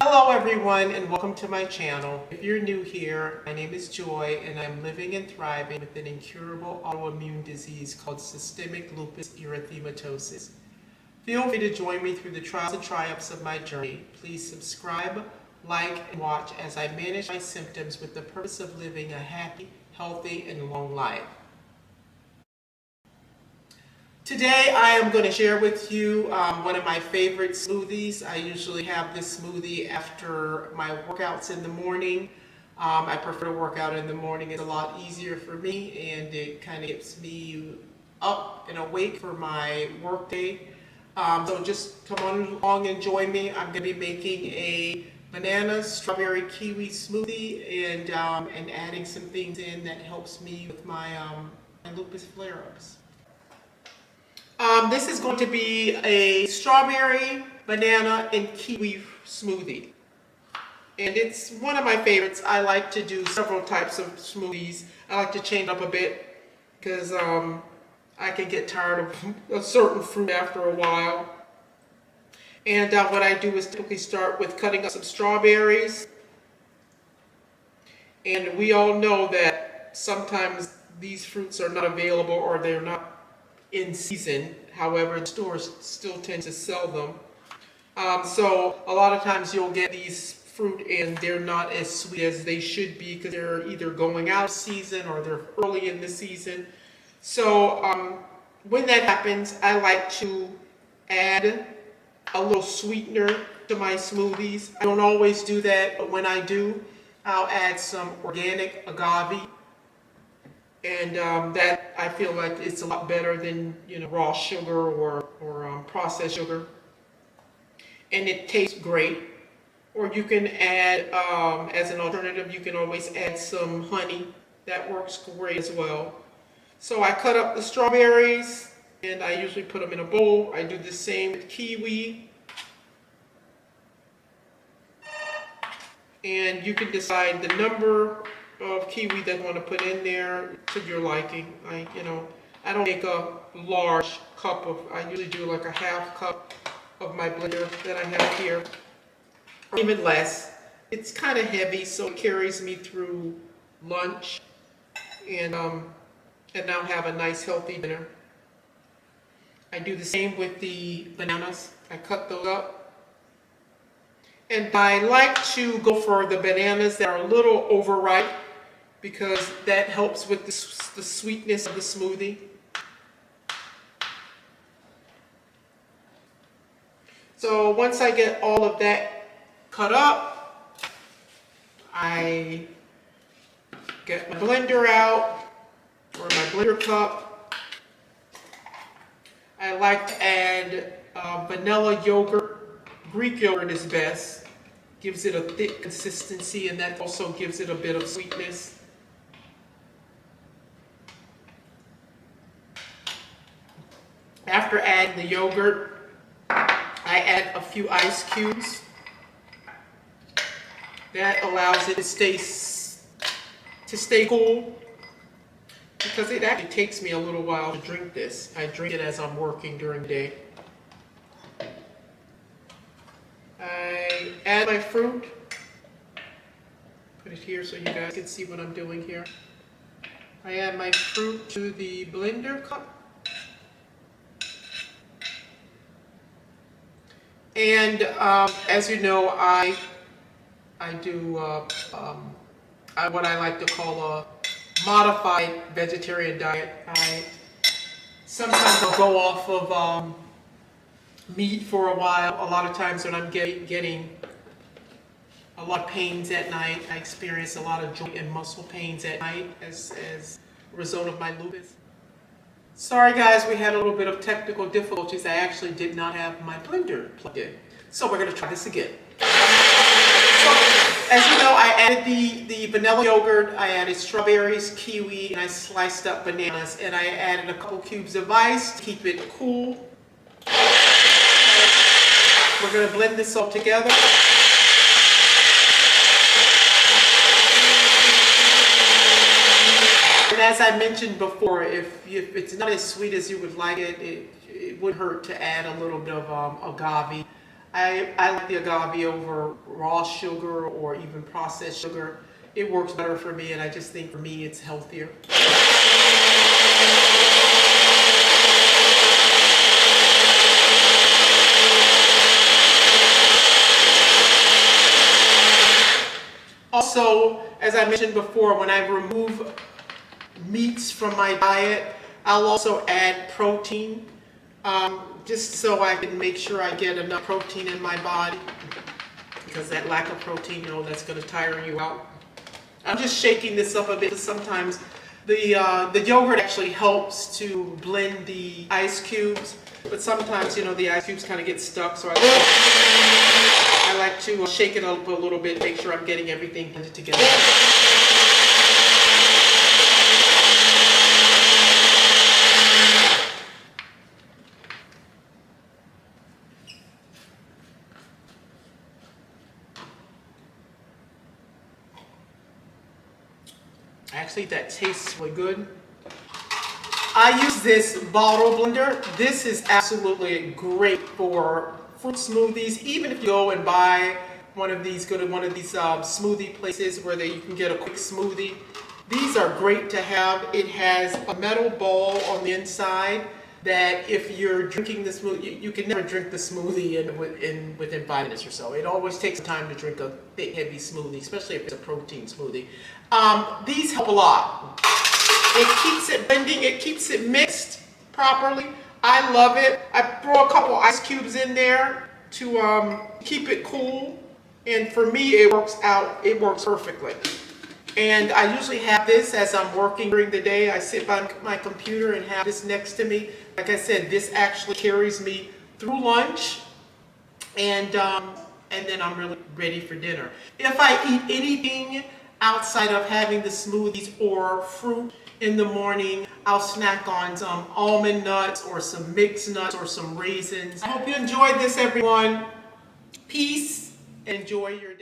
Hello everyone and welcome to my channel. If you're new here, my name is Joy and I'm living and thriving with an incurable autoimmune disease called systemic lupus erythematosus. Feel free to join me through the trials and triumphs of my journey. Please subscribe, like, and watch as I manage my symptoms with the purpose of living a happy, healthy, and long life. Today I am going to share with you one of my favorite smoothies. I usually have this smoothie after my workouts in the morning. I prefer to work out in the morning. It's a lot easier for me and it kind of gets me up and awake for my work day. So just come on along and join me. I'm going to be making a banana, strawberry, kiwi smoothie and adding some things in that helps me with my lupus flare-ups. This is going to be a strawberry, banana, and kiwi smoothie. And it's one of my favorites. I like to do several types of smoothies. I like to change up a bit because I can get tired of a certain fruit after a while. And what I do is typically start with cutting up some strawberries. And we all know that sometimes these fruits are not available or they're not in season. However, stores still tend to sell them. So a lot of times you'll get these fruit and they're not as sweet as they should be because they're either going out of season or they're early in the season. So when that happens, I like to add a little sweetener to my smoothies. I don't always do that, but when I do, I'll add some organic agave. And that I feel like it's a lot better than raw sugar or processed sugar, and it tastes great. Or you can add as an alternative, you can always add some honey. That works great as well. So I cut up the strawberries and I usually put them in a bowl. I do the same with kiwi. And you can decide the number of kiwi that you want to put in there to your liking. I don't make a large cup of, I usually do like a half cup of my blender that I have here, or even less. It's kind of heavy, so it carries me through lunch, and I'll have a nice healthy dinner. I do the same with the bananas. I cut those up. And I like to go for the bananas that are a little overripe because that helps with the sweetness of the smoothie. So once I get all of that cut up, I get my blender out, or my blender cup. I like to add vanilla yogurt. Greek yogurt is best. Gives it a thick consistency and that also gives it a bit of sweetness. After adding the yogurt, I add a few ice cubes. That allows it to stay cool because it actually takes me a little while to drink this. I drink it as I'm working during the day. I add my fruit, put it here so you guys can see what I'm doing here. I add my fruit to the blender cup. And as you know, I do what I like to call a modified vegetarian diet. Sometimes I'll go off of meat for a while. A lot of times when I'm getting a lot of pains at night, I experience a lot of joint and muscle pains at night as a result of my lupus. Sorry guys, we had a little bit of technical difficulties. I actually did not have my blender plugged in. So we're going to try this again. So as you know, I added the vanilla yogurt, I added strawberries, kiwi, and I sliced up bananas, and I added a couple cubes of ice to keep it cool. We're going to blend this all together. And as I mentioned before, if it's not as sweet as you would like it, it would hurt to add a little bit of agave. I like the agave over raw sugar or even processed sugar. It works better for me, and I just think for me it's healthier. Also, as I mentioned before, when I remove meats from my diet, I'll also add protein, just so I can make sure I get enough protein in my body, because that lack of protein, that's going to tire you out. I'm just shaking this up a bit, because sometimes the yogurt actually helps to blend the ice cubes, but sometimes, the ice cubes kind of get stuck, so I like to shake it up a little bit, make sure I'm getting everything blended together. Actually, that tastes really good. I use this bottle blender. This is absolutely great for fruit smoothies. Even if you go and buy go to one of these smoothie places where you can get a quick smoothie. These are great to have. It has a metal ball on the inside that if you're drinking the smoothie, you can never drink the smoothie within 5 minutes or so. It always takes time to drink a big, heavy smoothie, especially if it's a protein smoothie. These help a lot. It keeps it blending, it keeps it mixed properly. I love it. I throw a couple ice cubes in there to keep it cool. And for me, it works perfectly. And I usually have this as I'm working during the day. I sit by my computer and have this next to me. Like I said, this actually carries me through lunch, and then I'm really ready for dinner. If I eat anything outside of having the smoothies or fruit in the morning, I'll snack on some almond nuts or some mixed nuts or some raisins. I hope you enjoyed this, everyone. Peace. Enjoy your day.